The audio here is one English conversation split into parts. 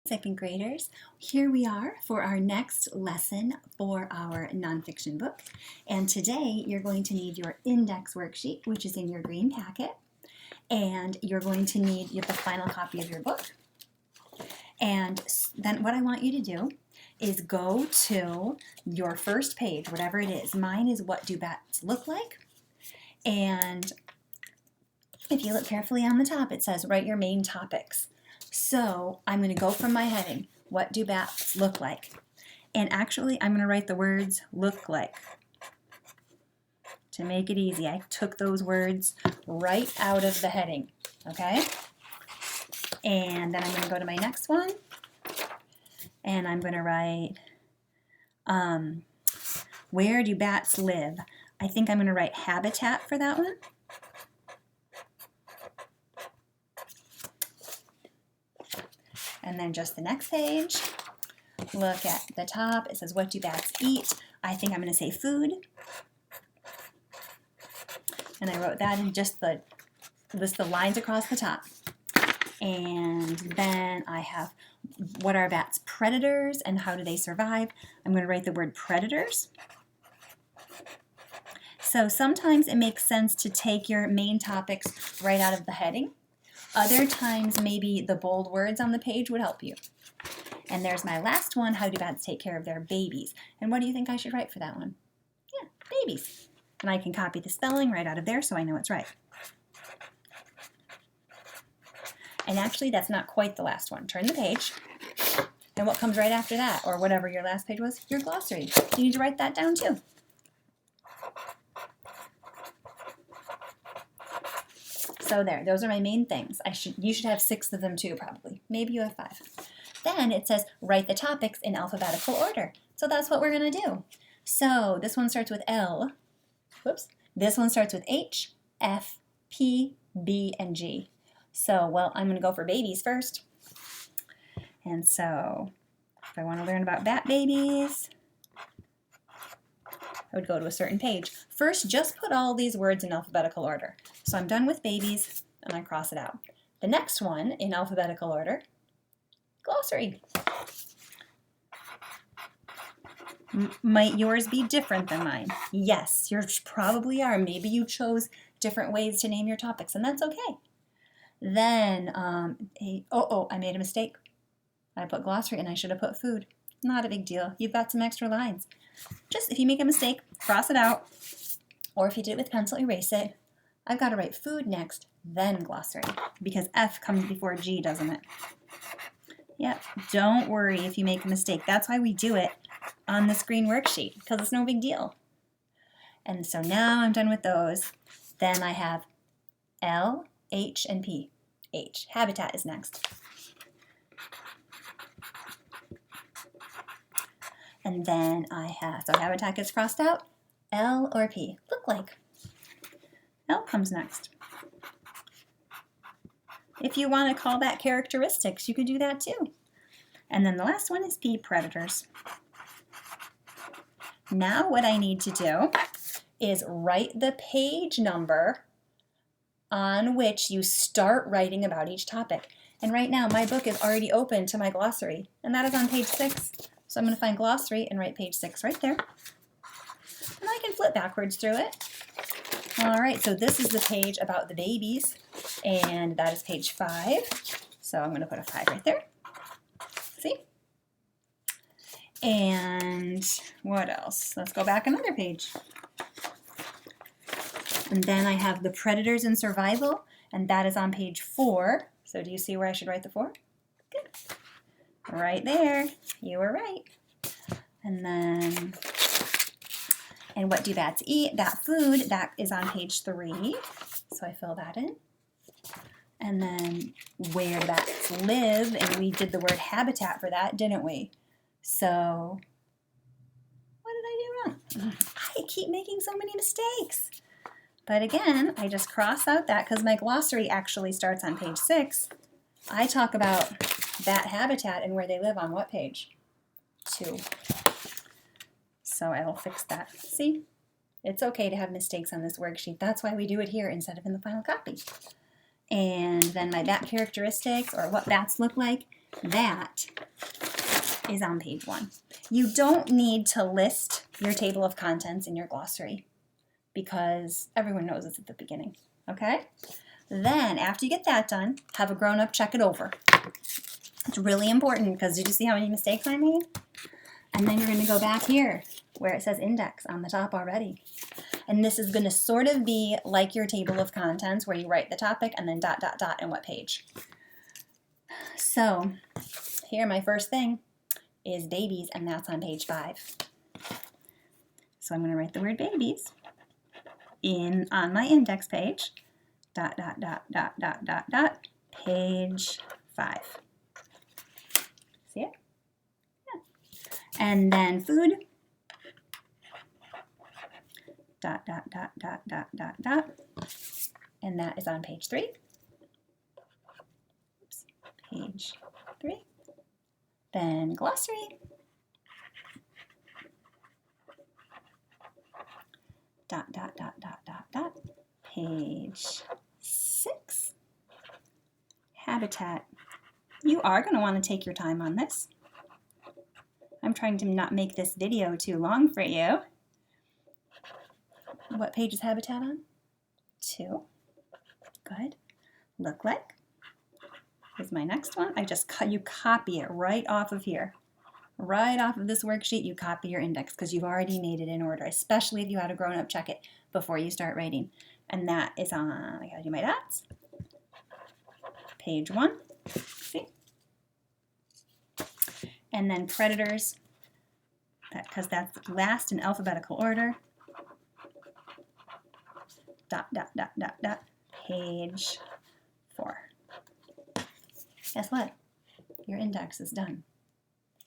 Second graders, here we are for our next lesson for our nonfiction book. And today you're going to need your index worksheet, which is in your green packet. And you're going to need the final copy of your book. And then what I want you to do is go to your first page, whatever it is. Mine is What Do Bats Look Like? And if you look carefully on the top, it says write your main topics. So I'm going to go from my heading, what do bats look like? And actually I'm going to write the words look like. To make it easy, I took those words right out of the heading, okay? And then I'm going to go to my next one, and I'm going to write, where do bats live? I think I'm going to write habitat for that one. And then just the next page, look at the top. It says, what do bats eat? I think I'm going to say food. And I wrote that in just the lines across the top. And then I have, what are bats' predators and how do they survive? I'm going to write the word predators. So sometimes it makes sense to take your main topics right out of the heading. Other times, maybe the bold words on the page would help you. And there's my last one, how do bats take care of their babies? And what do you think I should write for that one? Yeah, babies. And I can copy the spelling right out of there so I know it's right. And actually, that's not quite the last one. Turn the page. And what comes right after that, or whatever your last page was? Your glossary. You need to write that down too. So there, those are my main things. You should have 6 of them too, probably. Maybe you have 5. Then it says, write the topics in alphabetical order. So that's what we're going to do. So this one starts with L. Whoops. This one starts with H, F, P, B, and G. So, well, I'm going to go for babies first. And so if I want to learn about bat babies, I would go to a certain page. First, just put all these words in alphabetical order. So I'm done with babies, and I cross it out. The next one, in alphabetical order, glossary. Might yours be different than mine? Yes, yours probably are. Maybe you chose different ways to name your topics, and that's okay. Then, I made a mistake. I put glossary, and I should have put food. Not a big deal. You've got some extra lines. Just if you make a mistake, cross it out. Or if you did it with pencil, erase it. I've got to write food next, then glossary. Because F comes before G, doesn't it? Yep, don't worry if you make a mistake. That's why we do it on this green worksheet, because it's no big deal. And so now I'm done with those. Then I have L, H, and P. H, habitat is next. And then I have, so habitat gets crossed out, L or P, look like. L comes next. If you want to call that characteristics, you could do that too. And then the last one is P, predators. Now what I need to do is write the page number on which you start writing about each topic. And right now my book is already open to my glossary, and that is on page 6. So I'm going to find glossary and write page 6 right there. And I can flip backwards through it. All right, so this is the page about the babies, and that is page 5. So I'm going to put a 5 right there. See? And what else? Let's go back another page. And then I have the predators and survival, and that is on page 4. So do you see where I should write the 4? Good. Right there. You were right. And then, and what do bats eat? Bat food, that is on page 3. So I fill that in. And then where do bats live? And we did the word habitat for that, didn't we? So what did I do wrong? I keep making so many mistakes. But again, I just cross out that because my glossary actually starts on page 6. I talk about bat habitat and where they live on what page? 2. So I will fix that. See? It's okay to have mistakes on this worksheet. That's why we do it here instead of in the final copy. And then my bat characteristics, or what bats look like, that is on page 1. You don't need to list your table of contents in your glossary because everyone knows it's at the beginning, okay? Then, after you get that done, have a grown-up check it over. It's really important because did you see how many mistakes I made? And then you're going to go back here where it says index on the top already. And this is going to sort of be like your table of contents where you write the topic and then ... and what page. So here my first thing is babies, and that's on page 5. So I'm going to write the word babies on my index page, ... page 5. See it? Yeah. And then food, ... and that is on page 3. Oops. Page 3. Then glossary, ... page 6. Habitat. You are going to want to take your time on this. I'm trying to not make this video too long for you. What page is habitat on? 2. Good. Look like is my next one. You copy it right off of here. Right off of this worksheet, you copy your index because you've already made it in order, especially if you had a grown-up check it before you start writing. And that is on, I gotta do my dots, page 1. See? And then predators, because that's last in alphabetical order. ... page 4. Guess what? Your index is done.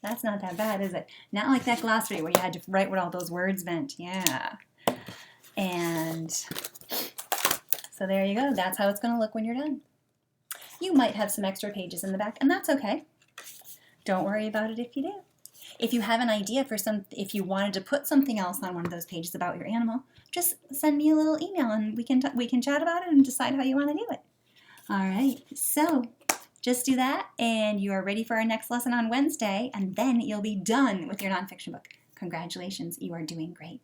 That's not that bad, is it? Not like that glossary where you had to write what all those words meant. Yeah. And so there you go. That's how it's going to look when you're done. You might have some extra pages in the back, and that's okay. Don't worry about it if you do. If you have an idea for if you wanted to put something else on one of those pages about your animal, just send me a little email and we can chat about it and decide how you want to do it. All right, so just do that and you are ready for our next lesson on Wednesday, and then you'll be done with your nonfiction book. Congratulations, you are doing great.